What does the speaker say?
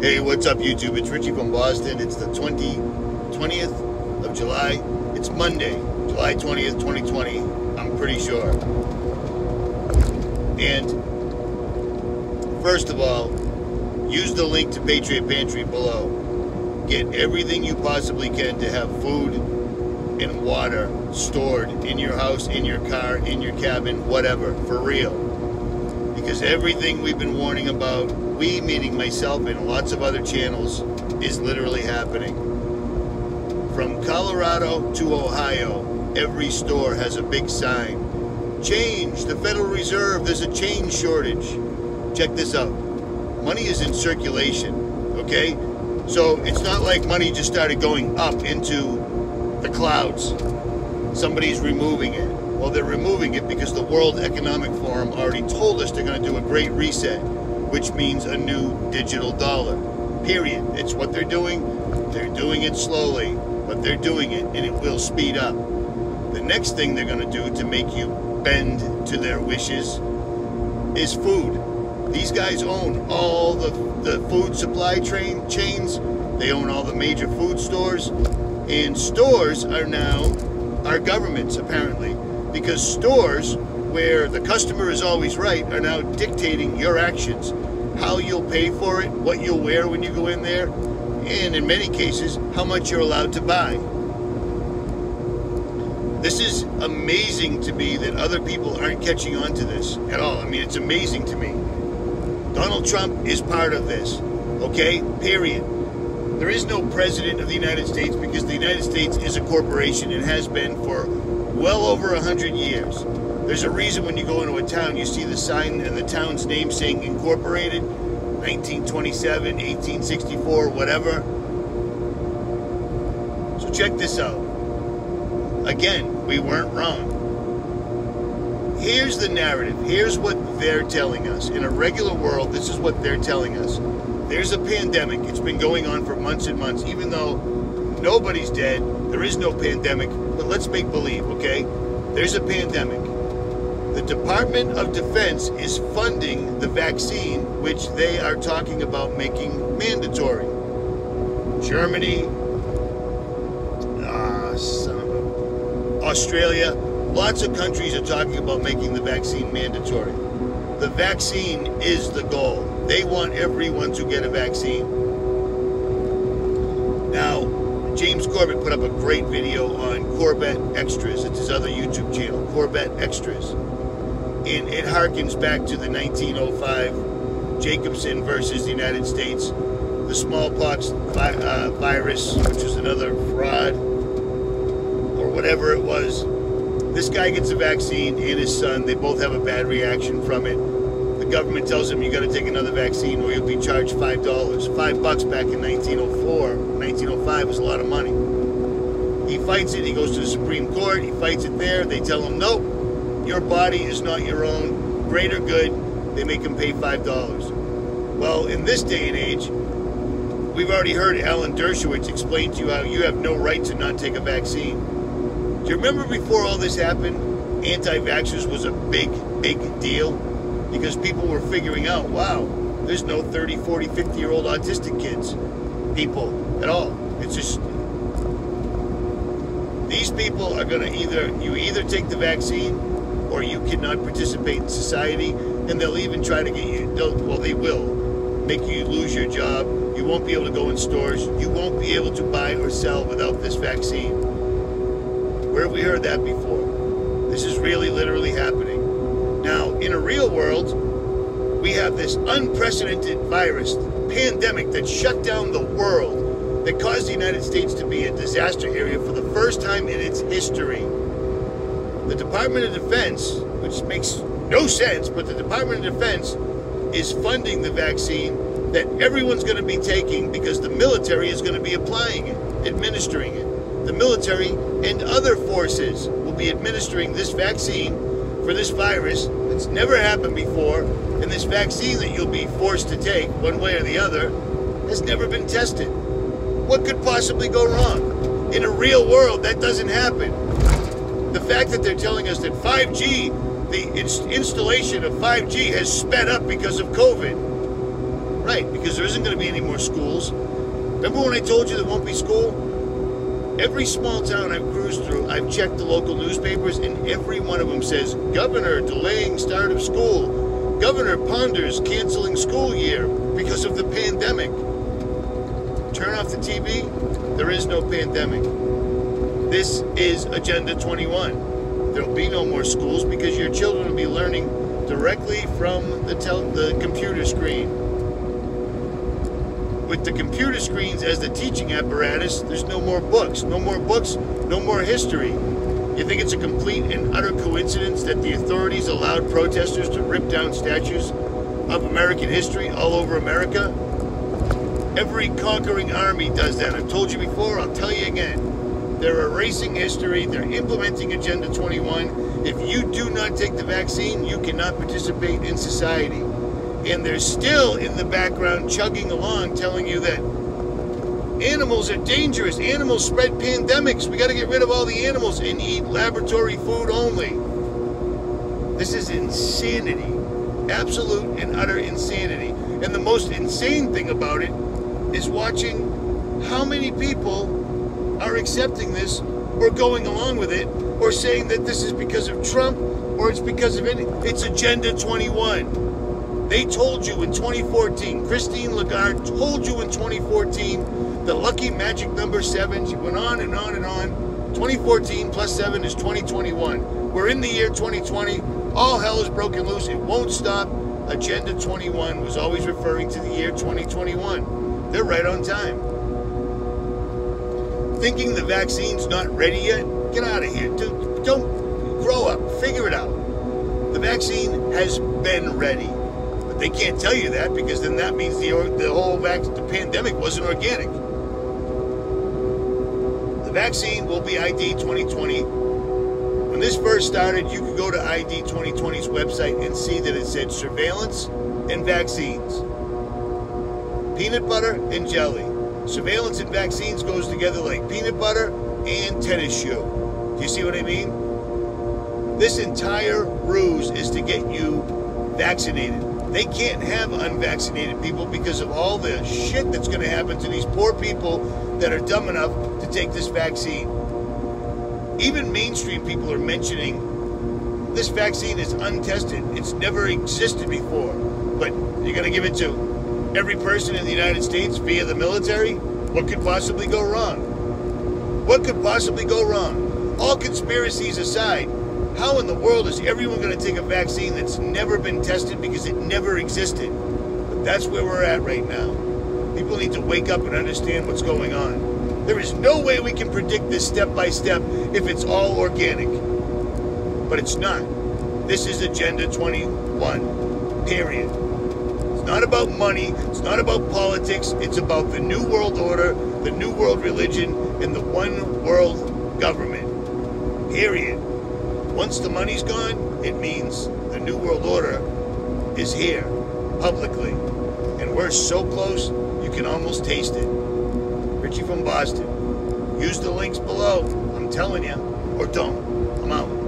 Hey, what's up, YouTube? It's Richie from Boston. It's the 20th of July. It's Monday, July 20th, 2020. I'm pretty sure. And first of all, use the link to Patriot Pantry below. Get everything you possibly can to have food and water stored in your house, in your car, in your cabin, whatever, for real. Because everything we've been warning about, we meaning myself and lots of other channels, is literally happening. From Colorado to Ohio, every store has a big sign. Change, the Federal Reserve, there's a change shortage. Check this out. Money is in circulation, okay? So it's not like money just started going up into the clouds. Somebody's removing it. Well, they're removing it because the World Economic Forum already told us they're going to do a great reset, which means a new digital dollar. Period. It's what they're doing. They're doing it slowly, but they're doing it, and it will speed up. The next thing they're going to do to make you bend to their wishes is food. These guys own all the food supply chains. They own all the major food stores. And stores are now our governments, apparently. Because stores, where the customer is always right, are now dictating your actions. How you'll pay for it, what you'll wear when you go in there, and in many cases, how much you're allowed to buy. This is amazing to me that other people aren't catching on to this at all. I mean, it's amazing to me. Donald Trump is part of this, okay? Period. There is no president of the United States because the United States is a corporation and has been for well over 100 years. There's a reason when you go into a town, you see the sign and the town's name saying incorporated, 1927, 1864, whatever. So check this out. Again, we weren't wrong. Here's the narrative. Here's what they're telling us. In a regular world, this is what they're telling us. There's a pandemic. It's been going on for months and months. Even though nobody's dead, there is no pandemic. But let's make believe, okay? There's a pandemic. The Department of Defense is funding the vaccine, which they are talking about making mandatory. Germany, Australia, lots of countries are talking about making the vaccine mandatory. The vaccine is the goal. They want everyone to get a vaccine. Now, James Corbett put up a great video on Corbett Extras. It's his other YouTube channel, Corbett Extras. And it harkens back to the 1905 Jacobson versus the United States, the smallpox virus, which was another fraud, or whatever it was. This guy gets a vaccine, and his son, they both have a bad reaction from it. The government tells him you got to take another vaccine or you'll be charged $5. $5 back in 1904, 1905 was a lot of money. He fights it, he goes to the Supreme Court, he fights it there, they tell him, nope, your body is not your own, greater good, they make him pay $5. Well, in this day and age, we've already heard Alan Dershowitz explain to you how you have no right to not take a vaccine. Do you remember before all this happened, anti-vaxxers was a big, big deal? Because people were figuring out, wow, there's no 30, 40, 50-year-old autistic kids, people at all. It's just, these people are going to you either take the vaccine or you cannot participate in society, and they'll even try to get you, they will make you lose your job. You won't be able to go in stores. You won't be able to buy or sell without this vaccine. Where have we heard that before? This is really literally happening. Now, in a real world, we have this unprecedented virus, pandemic that shut down the world, that caused the United States to be a disaster area for the first time in its history. The Department of Defense, which makes no sense, but the Department of Defense is funding the vaccine that everyone's going to be taking because the military is going to be applying it, administering it. The military and other forces will be administering this vaccine for this virus that's never happened before, and this vaccine that you'll be forced to take one way or the other has never been tested. What could possibly go wrong? In a real world, that doesn't happen. The fact that they're telling us that 5G, the installation of 5G has sped up because of COVID, Right, because there isn't going to be any more schools. Remember when I told you there won't be school? Every small town I've cruised through, I've checked the local newspapers, and every one of them says, Governor delaying start of school. Governor ponders canceling school year because of the pandemic. Turn off the TV. There is no pandemic. This is Agenda 21. There'll be no more schools because your children will be learning directly from the computer screen. With the computer screens as the teaching apparatus, there's no more books. No more books, no more history. You think it's a complete and utter coincidence that the authorities allowed protesters to rip down statues of American history all over America? Every conquering army does that. I've told you before, I'll tell you again. They're erasing history. They're implementing Agenda 21. If you do not take the vaccine, you cannot participate in society. And they're still in the background chugging along telling you that animals are dangerous. Animals spread pandemics. We got to get rid of all the animals and eat laboratory food only. This is insanity. Absolute and utter insanity. And the most insane thing about it is watching how many people are accepting this or going along with it or saying that this is because of Trump or it's because of it's Agenda 21. They told you in 2014, Christine Lagarde told you in 2014, the lucky magic number 7, she went on and on and on. 2014 plus 7 is 2021. We're in the year 2020. All hell is broken loose. It won't stop. Agenda 21 was always referring to the year 2021. They're right on time. Thinking the vaccine's not ready yet? Get out of here. Don't grow up. Figure it out. The vaccine has been ready. They can't tell you that because then that means the pandemic wasn't organic. The vaccine will be ID 2020. When this first started, you could go to ID 2020's website and see that it said surveillance and vaccines. Peanut butter and jelly. Surveillance and vaccines goes together like peanut butter and tennis shoe. Do you see what I mean? This entire ruse is to get you vaccinated. They can't have unvaccinated people because of all the shit that's going to happen to these poor people that are dumb enough to take this vaccine. Even mainstream people are mentioning this vaccine is untested. It's never existed before. But you're going to give it to every person in the United States via the military? What could possibly go wrong? What could possibly go wrong? All conspiracies aside, how in the world is everyone going to take a vaccine that's never been tested because it never existed? But that's where we're at right now. People need to wake up and understand what's going on. There is no way we can predict this step by step if it's all organic. But it's not. This is Agenda 21, period. It's not about money. It's not about politics. It's about the New World Order, the New World Religion, and the One World Government, period. Once the money's gone, it means the New World Order is here, publicly. And we're so close, you can almost taste it. Richie from Boston. Use the links below. I'm telling you. Or don't. I'm out.